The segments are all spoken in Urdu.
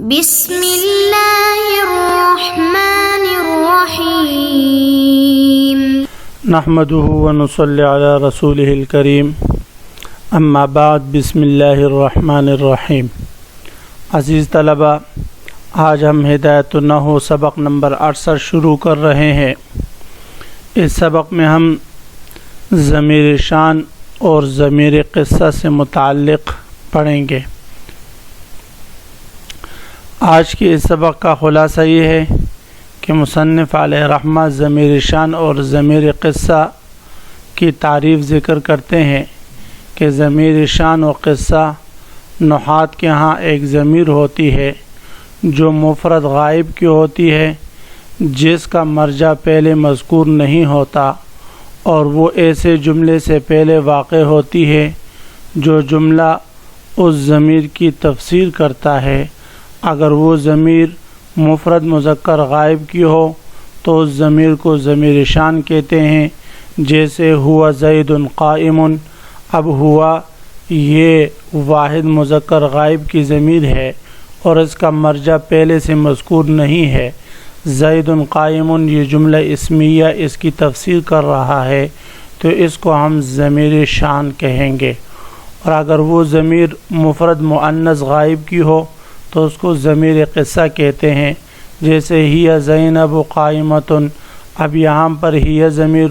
بسم اللہ الرحمن الرحیم نحمده ونصلی علی رسوله الکریم اما بعد بسم اللہ الرحمن الرحیم۔ عزیز طلبہ، آج ہم ہدایت النحو سبق نمبر 68 شروع کر رہے ہیں۔ اس سبق میں ہم ضمیر شان اور ضمیر قصہ سے متعلق پڑھیں گے۔ آج کے اس سبق کا خلاصہ یہ ہے کہ مصنف علیہ رحمہ ضمیر شان اور ضمیر قصہ کی تعریف ذکر کرتے ہیں کہ ضمیر شان و قصہ نحات کے ہاں ایک ضمیر ہوتی ہے جو مفرد غائب کی ہوتی ہے، جس کا مرجع پہلے مذکور نہیں ہوتا، اور وہ ایسے جملے سے پہلے واقع ہوتی ہے جو جملہ اس ضمیر کی تفسیر کرتا ہے۔ اگر وہ ضمیر مفرد مذکر غائب کی ہو تو اس ضمیر کو ضمیر شان کہتے ہیں، جیسے ہوا زید قائم۔ اب ہوا یہ واحد مذکر غائب کی ضمیر ہے اور اس کا مرجع پہلے سے مذکور نہیں ہے۔ زید قائم یہ جملہ اسمیہ اس کی تفسیر کر رہا ہے، تو اس کو ہم ضمیر شان کہیں گے۔ اور اگر وہ ضمیر مفرد مؤنث غائب کی ہو تو اس کو ضمیر قصہ کہتے ہیں، جیسے ہی زینب قائمۃ۔ اب یہاں پر ہی ضمیر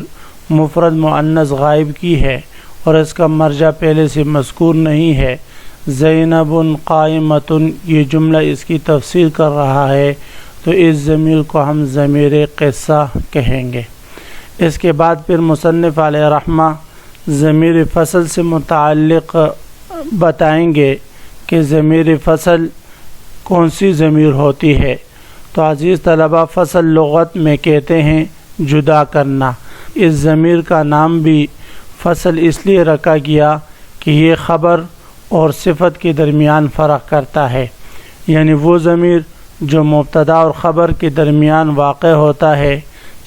مفرد مؤنث غائب کی ہے اور اس کا مرجع پہلے سے مذکور نہیں ہے۔ زینب قائمۃ یہ جملہ اس کی تفسیر کر رہا ہے، تو اس ضمیر کو ہم ضمیر قصہ کہیں گے۔ اس کے بعد پھر مصنف علیہ رحمہ ضمیر فصل سے متعلق بتائیں گے کہ ضمیر فصل کون سی ضمیر ہوتی ہے۔ تو عزیز طلبہ، فصل لغت میں کہتے ہیں جدا کرنا۔ اس ضمیر کا نام بھی فصل اس لیے رکھا گیا کہ یہ خبر اور صفت کے درمیان فرق کرتا ہے، یعنی وہ ضمیر جو مبتدا اور خبر کے درمیان واقع ہوتا ہے،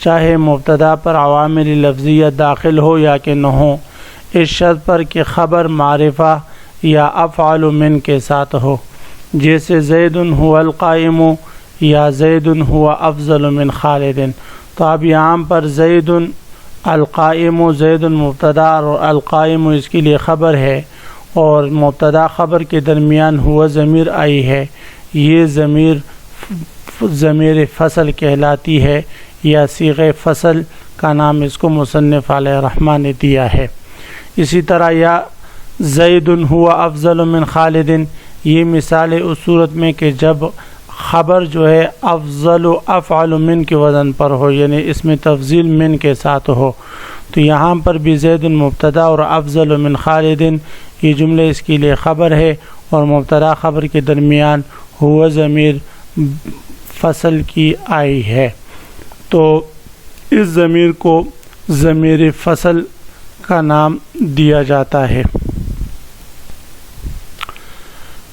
چاہے مبتدا پر عوامل لفظیہ داخل ہو یا کہ نہ ہو، اس شرط پر کہ خبر معرفہ یا افعال من کے ساتھ ہو، جیسے زید هو القائم یا زید هو افضل من خالد۔ تو اب یہاں پر زید القائم، زید مبتدا اور القائم اس کے لیے خبر ہے، اور مبتدا خبر کے درمیان ہوا ضمیر آئی ہے، یہ ضمیر فصل کہلاتی ہے، یا صیغہ فصل کا نام اس کو مصنف علیہ رحمہ نے دیا ہے۔ اسی طرح یا زید هو افضل من خالد، یہ مثال اس صورت میں کہ جب خبر جو ہے افضل و افعل من کے وزن پر ہو، یعنی اس میں تفضیل من کے ساتھ ہو، تو یہاں پر بھی زید مبتدا اور افضل من خالد یہ جملے اس کے لیے خبر ہے، اور مبتدا خبر کے درمیان ہوا ضمیر فصل کی آئی ہے، تو اس ضمیر کو ضمیر فصل کا نام دیا جاتا ہے۔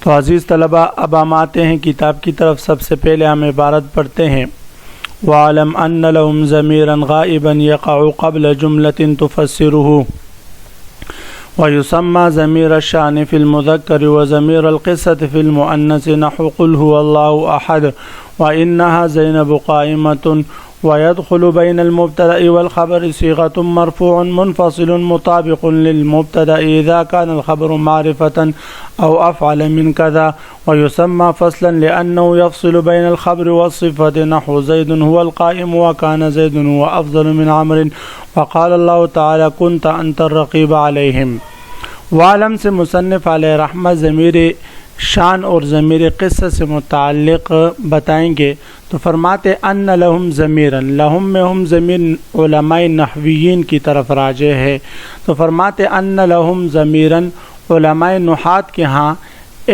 تو عزیز طلبہ، اب ہم آتے ہیں کتاب کی طرف۔ سب سے پہلے ہم عبارت پڑھتے ہیں: وَعَلَمْ أَنَّ لَهُمْ ضَمِيرًا غَائِبًا يَقَعُ قَبْلَ جُمْلَةٍ تُفَسِّرُهُ وَيُسَمَّى ضَمِيرَ الشَّأْنِ فِي الْمُذَكَّرِ وَضَمِيرَ الْقِصَّةِ فِي الْمُؤَنَّثِ نَحْوُ قُلْ هُوَ اللَّهُ أَحَدٌ وَإِنَّهَا زَيْنَبُ قَائِمَةٌ ويدخل بين المبتدأ والخبر صيغة مرفوع منفصل مطابق للمبتدأ إذا كان الخبر معرفة أو أفعل من كذا، ويسمى فصلا لأنه يفصل بين الخبر والصفة، نحو زيد هو القائم وكان زيد هو أفضل من عمرو، وقال الله تعالى كنت أنت الرقيب عليهم۔ وعلم سے مصنف علیہ رحمہ ضمیر شان اور ضمیر قصہ سے متعلق بتائیں گے، تو فرماتے ان لہم ضمیرا، لہم میں ہم ضمیر علماء نحویین کی طرف راجع ہے، تو فرماتے ان لہم ضمیرا، علماء نحات کے ہاں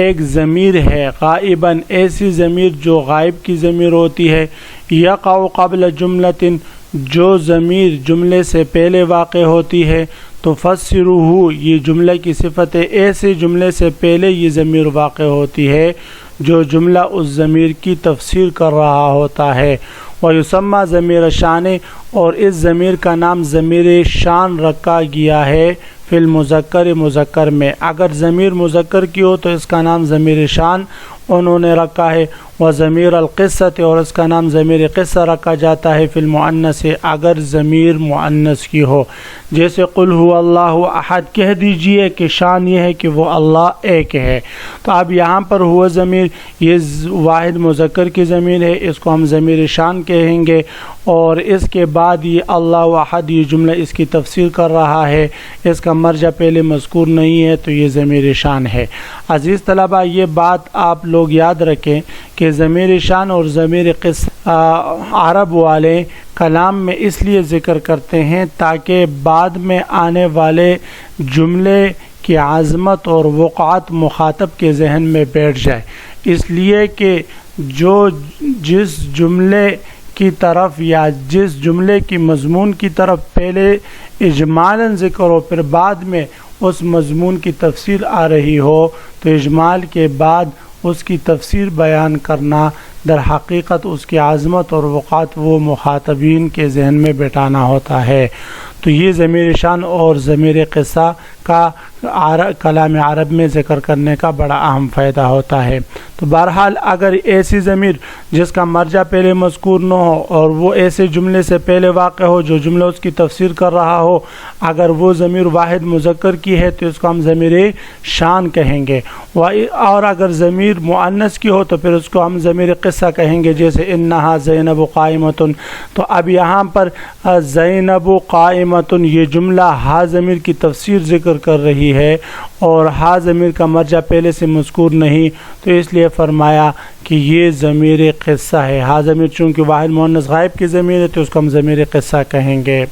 ایک ضمیر ہے غائباً، ایسی ضمیر جو غائب کی ضمیر ہوتی ہے، یقع قبل جملۃ جو ضمیر جملے سے پہلے واقع ہوتی ہے، تفسرہ یہ جملے کی صفت ہے، ایسے جملے سے پہلے یہ ضمیر واقع ہوتی ہے جو جملہ اس ضمیر کی تفسیر کر رہا ہوتا ہے۔ ویسمى ضمیر شان، اور اس ضمیر کا نام ضمیر شان رکھا گیا ہے فی المذکر مذکر میں. اگر ضمیر مذکر کی ہو تو اس کا نام ضمیر شان انہوں نے رکھا ہے. و ضمیر القصۃ اور اس کا نام ضمیر قصہ رکھا جاتا ہے فی المؤنث اگر ضمیر مؤنث کی ہو. جیسے قل هو اللہ احد کہہ دیجئے کہ شان یہ ہے کہ وہ اللہ ایک ہے. تو اب یہاں پر ہوا ضمیر یہ واحد مذکر کی ضمیر ہے، اس کو ہم ضمیر شان کہیں گے. اور اس کے بعد یہ اللہ احد یہ جملہ اس کی تفسیر کر رہا ہے، اس کا مرجع پہلے مذکور نہیں ہے تو یہ ضمیر شان ہے. عزیز طلبہ یہ بات آپ لوگ یاد رکھیں کہ ضمیر شان اور ضمیر قصہ عرب والے کلام میں اس لیے ذکر کرتے ہیں تاکہ بعد میں آنے والے جملے کی عظمت اور وقعت مخاطب کے ذہن میں بیٹھ جائے. اس لیے کہ جس جملے کی طرف یا جس جملے کی مضمون کی طرف پہلے اجمالاً ذکر ہو پھر بعد میں اس مضمون کی تفسیر آ رہی ہو تو اجمال کے بعد اس کی تفسیر بیان کرنا در حقیقت اس کی عظمت اور وقعت وہ مخاطبین کے ذہن میں بٹھانا ہوتا ہے. تو یہ ضمیر شان اور ضمیر قصہ کا کلام عرب میں ذکر کرنے کا بڑا اہم فائدہ ہوتا ہے. تو بہرحال اگر ایسی ضمیر جس کا مرجع پہلے مذکور نہ ہو اور وہ ایسے جملے سے پہلے واقع ہو جو جملہ اس کی تفسیر کر رہا ہو، اگر وہ ضمیر واحد مذکر کی ہے تو اس کو ہم ضمیر شان کہیں گے. اور اگر ضمیر مؤنث کی ہو تو پھر اس کو ہم ضمیر قصہ کہیں گے. جیسے انہا زینب قائمۃ، تو اب یہاں پر زینب قائمۃ یہ جملہ ہا ضمیر کی تفسیر ذکر کر رہی ہے اور ہا ضمیر کا مرجع پہلے سے مذکور نہیں، تو اس لیے فرمایا کہ یہ ضمیر قصہ ہے. ہا ضمیر چونکہ واحد مؤنث غائب کی ضمیر ہے تو اس کو ہم ضمیر قصہ کہیں گے.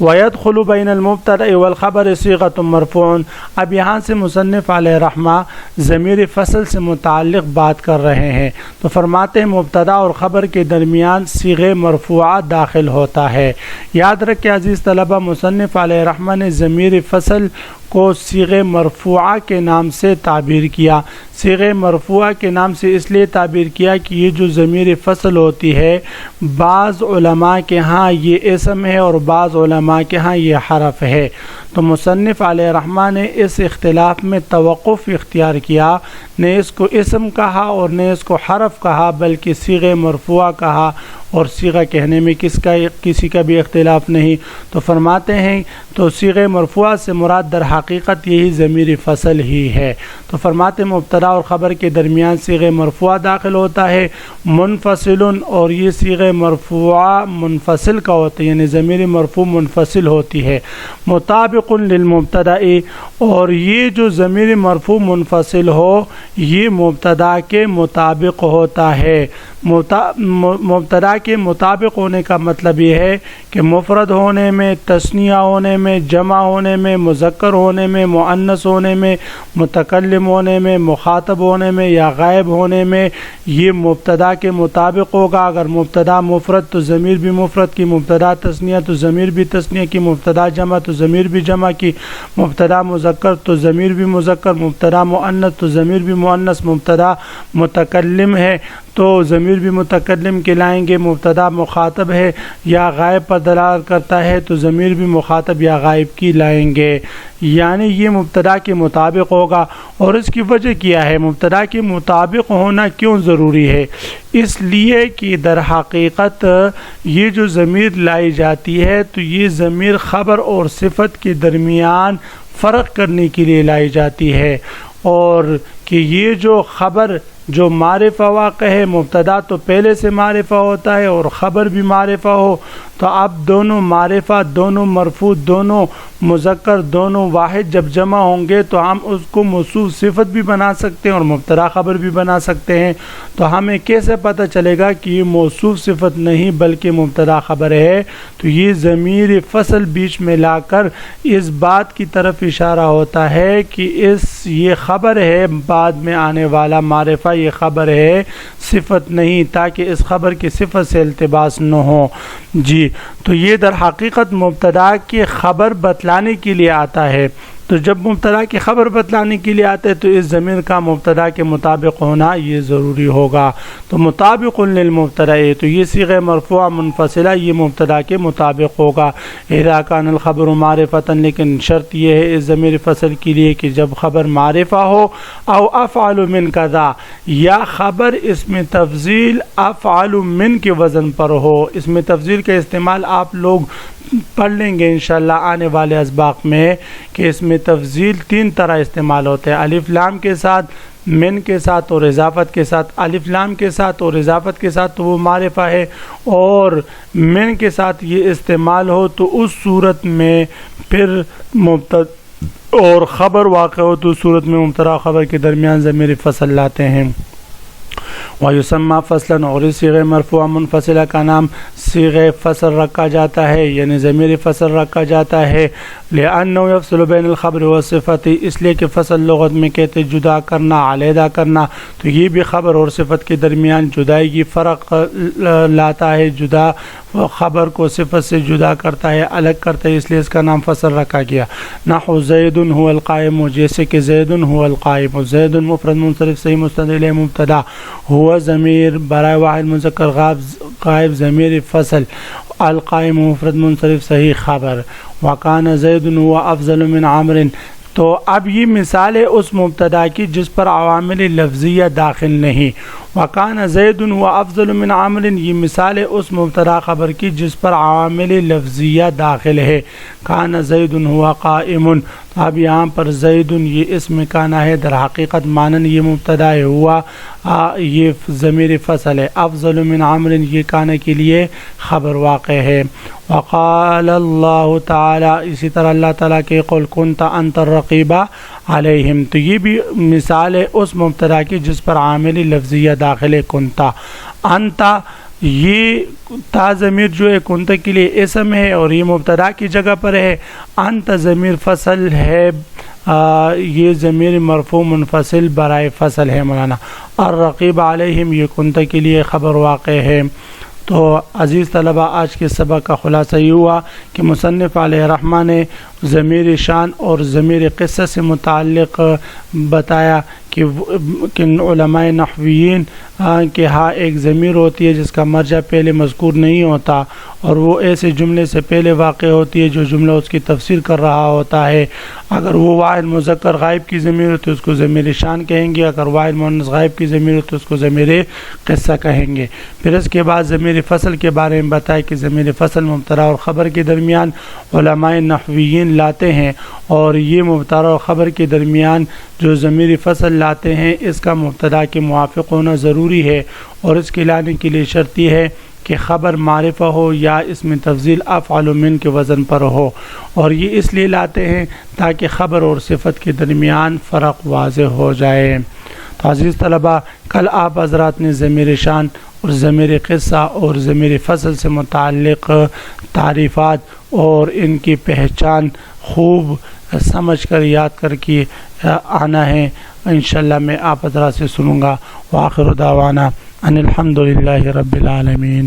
وَيَدْخُلُ بَيْنَ الْمُبْتَدَإِ وَالْخَبَرِ صِيغَةٌ مَرْفُوعٌ. اب یہاں سے مصنف علیہ رحمہ ضمیر فصل سے متعلق بات کر رہے ہیں تو فرماتے ہیں مبتدا اور خبر کے درمیان صیغہ مرفوعہ داخل ہوتا ہے. یاد رکھیں عزیز طلبہ مصنف علیہ رحمہ نے ضمیر فصل کو صیغہ مرفوعہ کے نام سے تعبیر کیا. صیغہ مرفوعہ کے نام سے اس لیے تعبیر کیا کہ یہ جو ضمیر فصل ہوتی ہے بعض علماء کے ہاں یہ اسم ہے اور بعض علماء کے ہاں یہ حرف ہے. تو مصنف علیہ رحمہ نے اس اختلاف میں توقف اختیار کیا، نہ اس کو اسم کہا اور نہ اس کو حرف کہا بلکہ صیغہ مرفوعہ کہا، اور صیغہ کہنے میں کسی کا بھی اختلاف نہیں. تو فرماتے ہیں تو صیغہ مرفوعہ سے مراد در حقیقت یہی ضمیر فصل ہی ہے. تو فرماتے مبتدا اور خبر کے درمیان صیغہ مرفوعہ داخل ہوتا ہے منفصل، اور یہ صیغہ مرفوعہ منفصل کا ہوتا ہے یعنی ضمیر مرفوع منفصل ہوتی ہے. مطابق للمبتدا، اور یہ جو ضمیر مرفوع منفصل ہو یہ مبتدا کے مطابق ہوتا ہے. مبتدا کے مطابق ہونے کا مطلب یہ ہے کہ مفرد ہونے میں، تثنیہ ہونے میں، جمع ہونے میں، مذکر ہونے میں، مؤنث ہونے میں، متکلم ہونے میں، مخاطب ہونے میں یا غائب ہونے میں یہ مبتدا کے مطابق ہوگا. اگر مبتدا مفرد تو ضمیر بھی مفرد کی، مبتدا تثنیہ تو ضمیر بھی تثنیہ کی، مبتدا جمع تو ضمیر بھی جمع کی، مبتدا مذکر تو ضمیر بھی مذکر، مبتدا مؤنث تو ضمیر بھی مؤنث، مبتدا متکلم ہے تو ضمیر بھی متکلم کے لائیں گے، مبتدا مخاطب ہے یا غائب پر دلالت کرتا ہے تو ضمیر بھی مخاطب یا غائب کی لائیں گے. یعنی یہ مبتدا کے مطابق ہوگا. اور اس کی وجہ کیا ہے؟ مبتدا کے مطابق ہونا کیوں ضروری ہے؟ اس لیے کہ در حقیقت یہ جو ضمیر لائی جاتی ہے تو یہ ضمیر خبر اور صفت کے درمیان فرق کرنے کے لیے لائی جاتی ہے، اور کہ یہ جو خبر جو معرفہ واقع ہے، مبتدا تو پہلے سے معرفہ ہوتا ہے اور خبر بھی معرفہ ہو تو اب دونوں معرفہ، دونوں مرفوع، دونوں مذکر، دونوں واحد جب جمع ہوں گے تو ہم اس کو موصوف صفت بھی بنا سکتے ہیں اور مبتدا خبر بھی بنا سکتے ہیں. تو ہمیں کیسے پتہ چلے گا کہ یہ موصوف صفت نہیں بلکہ مبتدا خبر ہے؟ تو یہ ضمیر فصل بیچ میں لا کر اس بات کی طرف اشارہ ہوتا ہے کہ یہ خبر ہے، بعد میں آنے والا معرفہ یہ خبر ہے، صفت نہیں، تاکہ اس خبر کی صفت سے التباس نہ ہو. جی تو یہ در حقیقت مبتدا کی خبر بتلانے کے لیے آتا ہے. تو جب مبتدا کی خبر بتلانے کے لیے آتے تو اس ضمیر کا مبتدا کے مطابق ہونا یہ ضروری ہوگا. تو مطابق للمبتدا، تو یہ صیغہ مرفوع منفصلہ یہ مبتدا کے مطابق ہوگا. اذا کان الخبر معرفۃ، لیکن شرط یہ ہے اس ضمیر فصل کے لیے کہ جب خبر معرفہ ہو، او افعل من کذا، یا خبر اسم تفضیل افعل من کے وزن پر ہو. اسم تفضیل کا استعمال آپ لوگ پڑھ لیں گے انشاءاللہ آنے والے اسباق میں کہ اس میں تفضیل 3 طرح استعمال ہوتے ہیں، الف لام کے ساتھ، من کے ساتھ اور اضافت کے ساتھ. الف لام کے ساتھ اور اضافت کے ساتھ تو وہ معرفہ ہے، اور من کے ساتھ یہ استعمال ہو تو اس صورت میں پھر مبتدا اور خبر واقع ہو تو اس صورت میں مبتدا خبر کے درمیان ضمیر فصل لاتے ہیں. وَيُسَمَّى فَصْلًا، اور اس صیغہ مرفوع منفصلہ کا نام صیغہ فصل رکھا جاتا ہے، یعنی ضمیر فصل رکھا جاتا ہے. لِأَنَّهُ يَفْصِلُ بَيْنَ الْخَبْرِ وَالصِّفَةِ، اس لیے کہ فصل لغت میں کہتے جدا کرنا، علیحدہ کرنا، تو یہ بھی خبر اور صفت کے درمیان جدائی فرق لاتا ہے، جدا خبر کو صفت سے جدا کرتا ہے، الگ کرتا ہے، اس لیے اس کا نام فصل رکھا گیا. نحو زید هو القائم، جیسے کہ زید هو القائم. زید مفرد منصرف صحیح مستند الیہ مبتدا، ہوا ضمیر برائے واحد مذکر غائب ضمیر فصل، القائم مفرد منصرف صحیح خبر. وکان زید هو افضل من عمرو، تو اب یہ مثال ہے اس مبتدا کی جس پر عوامل لفظیہ داخل نہیں. وکان زید هو افضل من عمرو، یہ مثال ہے اس مبتدا خبر کی جس پر عوامل لفظیہ داخل ہے. کان زید هو قائم، اب یہاں پر زید یہ اسم کانا ہے، در حقیقت مانن یہ مبتدا ہے، ہوا یہ ضمیر فصل ہے. افضل من عمرو یہ کانا کے لیے خبر واقع ہے. وقال اللہ تعالی، اسی طرح اللہ تعالیٰ کے قل کنت انت الرقیب علیہم، تو یہ بھی مثال ہے اس مبتدا کی جس پر عامل لفظیہ داخل ہے. کنتا انتا، یہ تا ضمیر جو ہے کنتا کے لیے اسم ہے اور یہ مبتدا کی جگہ پر ہے. انت ضمیر فصل ہے، یہ ضمیر مرفوع منفصل برائے فصل ہے مولانا. الرقیب علیہم یہ کنتا کے لیے خبر واقع ہے. تو عزیز طلبہ، آج کے سبق کا خلاصہ یہ ہوا کہ مصنف علیہ الرحمہ نے ضمیر شان اور ضمیر قصہ سے متعلق بتایا کہ علماء نحویین کہ ہاں ایک ضمیر ہوتی ہے جس کا مرجع پہلے مذکور نہیں ہوتا، اور وہ ایسے جملے سے پہلے واقع ہوتی ہے جو جملہ اس کی تفسیر کر رہا ہوتا ہے. اگر وہ واحد مذکر غائب کی ضمیر ہو تو اس کو ضمیر شان کہیں گے، اگر واحد مؤنث غائب کی ضمیر ہو تو اس کو ضمیر قصہ کہیں گے. پھر اس کے بعد ضمیر فصل کے بارے میں بتایا کہ ضمیر فصل مبتدا اور خبر کے درمیان علماء نحویین لاتے ہیں، اور یہ مبتدا اور خبر کے درمیان جو ضمیر فصل لاتے ہیں اس کا مبتدا کے موافق ہونا ضروری ہے، اور اس کے لانے کے لیے شرط یہ ہے کہ خبر معرفہ ہو یا اس میں تفضیل افعل من کے وزن پر ہو. اور یہ اس لیے لاتے ہیں تاکہ خبر اور صفت کے درمیان فرق واضح ہو جائے. تو عزیز طلبہ، کل آپ حضرات نے ضمیر شان اور ضمیر قصہ اور ضمیر فصل سے متعلق تعریفات اور ان کی پہچان خوب سمجھ کر یاد کر کے آنا ہے. انشاءاللہ میں آپ حضرات سے سنوں گا. وآخر دعوانا ان الحمد للہ رب العالمین.